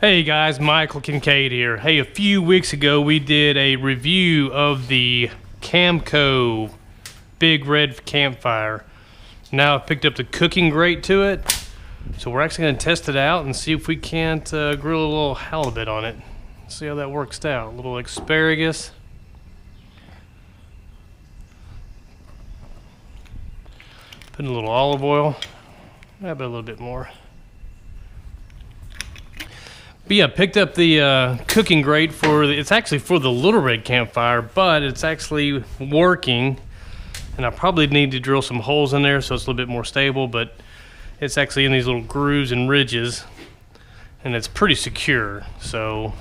Hey guys, Michael Kincaid here. Hey, a few weeks ago we did a review of the Camco Big Red Campfire. Now I've picked up the cooking grate to it, so we're actually going to test it out and see if we can't grill a little halibut on it. See how that works out. A little asparagus. Put in a little olive oil. Maybe a little bit more. But yeah, picked up the cooking grate it's actually for the Little Red Campfire, but it's actually working. And I probably need to drill some holes in there so it's a little bit more stable, but it's actually in these little grooves and ridges, and it's pretty secure. So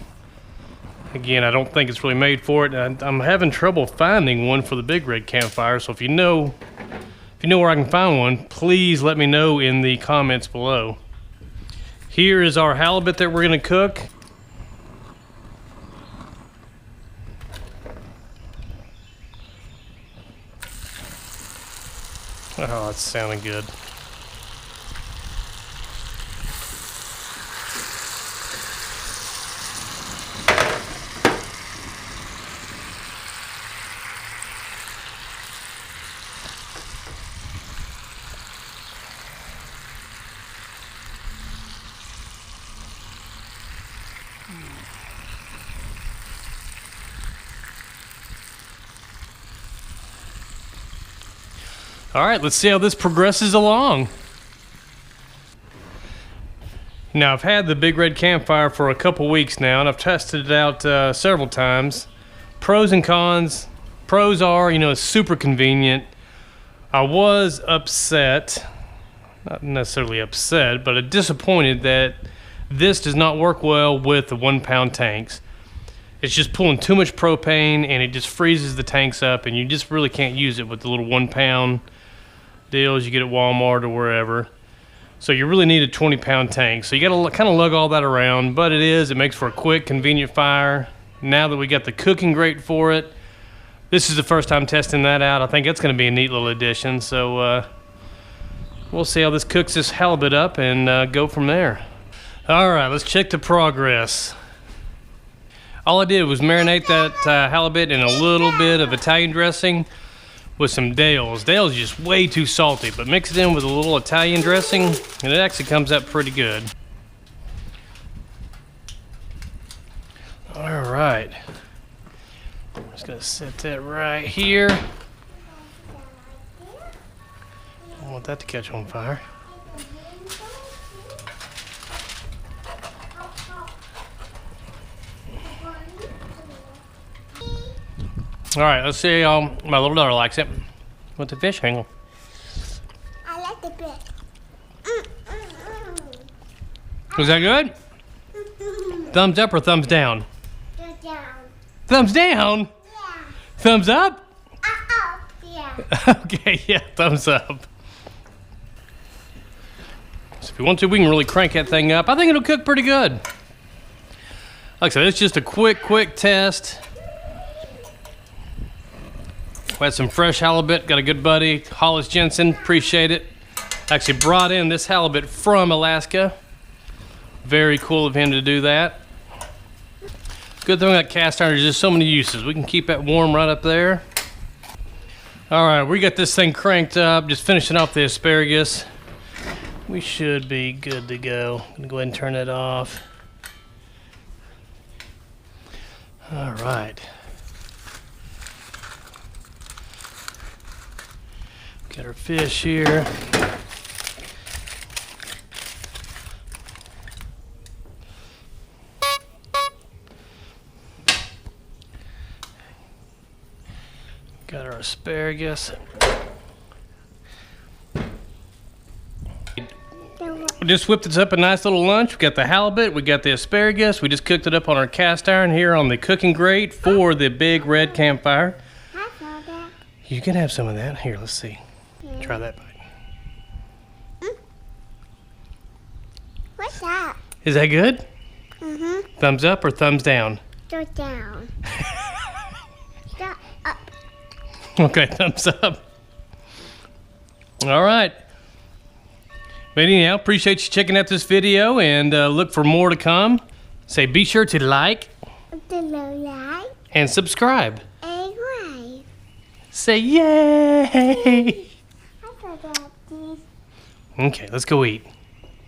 again, I don't think it's really made for it. I'm having trouble finding one for the Big Red Campfire, so if you know where I can find one, please let me know in the comments below. Here is our halibut that we're going to cook. Oh, it's sounding good. All right, let's see how this progresses along. Now, I've had the Big Red Campfire for a couple weeks now, and I've tested it out several times. Pros and cons. Pros are, it's super convenient. I was upset, not necessarily upset, but disappointed that this does not work well with the 1 pound tanks. It's just pulling too much propane, and it just freezes the tanks up, and you just really can't use it with the little 1 pound deals you get at Walmart or wherever. So you really need a 20 pound tank. So you got to kind of lug all that around, but it makes for a quick, convenient fire. Now that we got the cooking grate for it, this is the first time testing that out. I think that's going to be a neat little addition. So we'll see how this cooks this halibut up and go from there. All right, let's check the progress. All I did was marinate that halibut in a little bit of Italian dressing with some Dale's. Dale's is just way too salty, but mix it in with a little Italian dressing, and it actually comes out pretty good. All right. I'm just gonna set that right here. Don't want that to catch on fire. All right, let's see how my little daughter likes it with the fish angle. I like the fish. Was that good? Thumbs up or thumbs down? Thumbs down. Thumbs down? Yeah. Thumbs up? Yeah. Okay, yeah, thumbs up. So if you want to, we can really crank that thing up. I think it'll cook pretty good. Like I said, it's just a quick test. We had some fresh halibut, got a good buddy, Hollis Jensen, appreciate it. Actually brought in this halibut from Alaska. Very cool of him to do that. Good thing about cast iron, there's just so many uses. We can keep that warm right up there. All right, we got this thing cranked up, just finishing off the asparagus. We should be good to go. I'm gonna go ahead and turn it off. All right. Got our fish here. Got our asparagus. We just whipped this up a nice little lunch. We got the halibut, we got the asparagus. We just cooked it up on our cast iron here on the cooking grate for the Big Red Campfire. You can have some of that. Here, let's see. Try that bite. What's that? Is that good? Mm-hmm. Thumbs up or thumbs down? Go down. Go up. Okay, thumbs up. All right. But anyhow, appreciate you checking out this video, and look for more to come. Say, be sure to like The low light. and subscribe. And right. Say, yay! I forgot these. Okay, let's go eat.